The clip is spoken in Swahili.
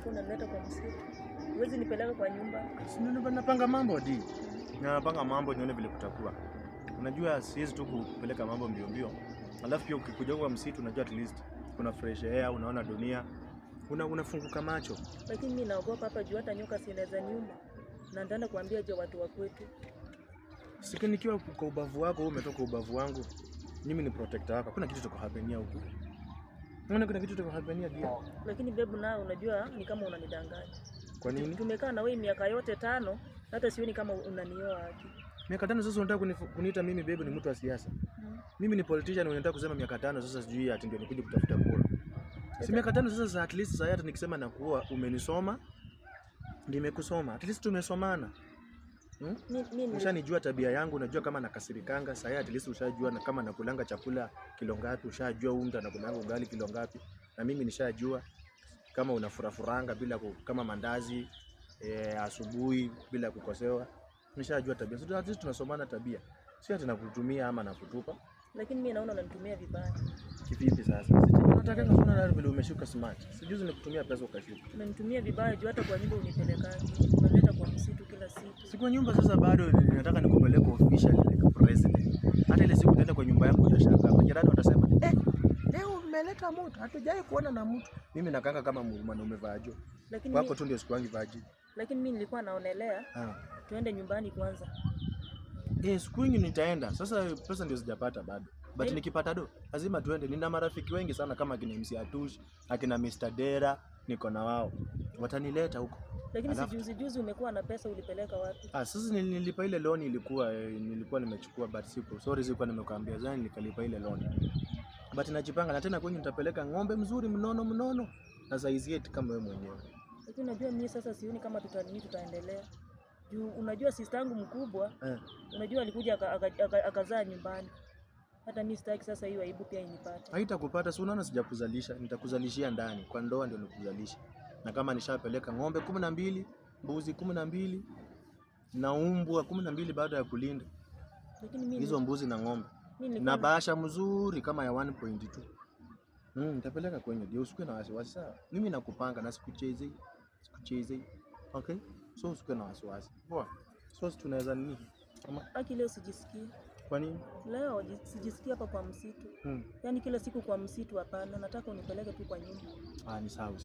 unakuwa unaleta kwa msitu. Huwezi nipeleka kwa nyumba. Si ndio napanga mambo di. Napanga mambo nione vile kutakuwa. Unajua siwezi tu kupeleka mambo mbio mbio. Alafu pia ukikuja kwa msitu unajua at least kuna fresh air, unaona dunia. Unafunguka macho. Lakini mimi naogopa hapa juu hata nyoka sinaweza niuma. Na nitaenda kuambia je watu wa kwetu. Siku nikiwa kwa ubavu wako, wewe umetoka ubavu wangu. Mimi ni protector wako. Kuna kitu tukohapenia huko. Unaona kuna kitu tukohapenia dia. Lakini bebu nao unajua ni kama unanidanganya. Kwa nini? Tumekaa na wewe miaka yote 5, hata sioni kama unanioa haki. Miaka 5 sasa unataka kuniita mimi bebu ni mtu wa siasa. Mimi ni politician unataka kusema miaka 5 sasa sijui ati ndio nikuja kutafuta kura. Si miaka 5 sasa at least sasa hata nikisema na kuwa umenisoma nimekusoma. At least tumesomana. Ushanijua tabia yangu, unajua kama nakasirikanga, sasa at least ushajua na kama nakulanga chakula kilo ngapi, ushajua unga nakulanga ugali kilo ngapi, na mimi nishajua kama unafurafuranga bila kama mandazi asubuhi bila kukosewa. Nishajua tabia. So at least tunasomana tabia. Si ati nakutumia ama nakutupa. Lakini mimi naona unanitumia vibaya. Kivipi sasa? Sisi tunataka kuona na vile umeshuka smart. Sijuzi nikutumia pesa ukashuka. Unanitumia vibaya juu hata kwa nyumba unipelekaje. Unaleta kwa msitu kila siku. Si kwa nyumba sasa bado ninataka nikupeleke official like president. Hata ile siku utaenda kwa nyumba yako utashangaa. Majirani watasema, leo umeleta moto. Hatujai kuona na mtu." Mimi nakanga kama mwanaume vajo. Lakini wako tu ndio siku yangu vaji. Lakini mimi nilikuwa naonelea tuende nyumbani kwanza. Siku nyingi nitaenda. Sasa pesa ndio sijapata bado. But nikipata do, lazima tuende. Nina marafiki wengi sana kama kina MC Atush, akina Mr. Dera, niko na wao. Watanileta huko. Lakini si juzi umekuwa na pesa ulipeleka wapi? Sasa nilipa ile loan nilikuwa nimechukua but sikuwa nimekuambia zani nikalipa ile loan. But najipanga na tena kwenye nitapeleka ng'ombe mzuri mnono na size yetu kama wewe mwenyewe. Lakini unajua mimi sasa sioni kama tutaendelea. Juu unajua sister yangu mkubwa, unajua alikuja akazaa nyumbani. Hata mimi sitaki sasa hiyo aibu pia inipate. Haitakupata, si unaona sijakuzalisha, nitakuzalishia ndani. Kwa ndoa ndio nikuzalisha. Na kama nishapeleka ng'ombe 12, mbuzi 12 na umbwa 12 baada ya kulinda. Lakini mimi hizo mbuzi na ng'ombe na bahasha mzuri kama ya 1.2. Nitapeleka kwenye ndio usikue na wasiwasi sawa. Mimi nakupanga na sikuchezei. Okay? So usikue na wasiwasi. Poa. So tunaweza nini? Haki leo sijisikii. Kwa nini? Leo sijisikii hapa kwa msitu. Yaani kila siku kwa msitu hapana, nataka unipeleke tu kwa nyumba. Ni sawa.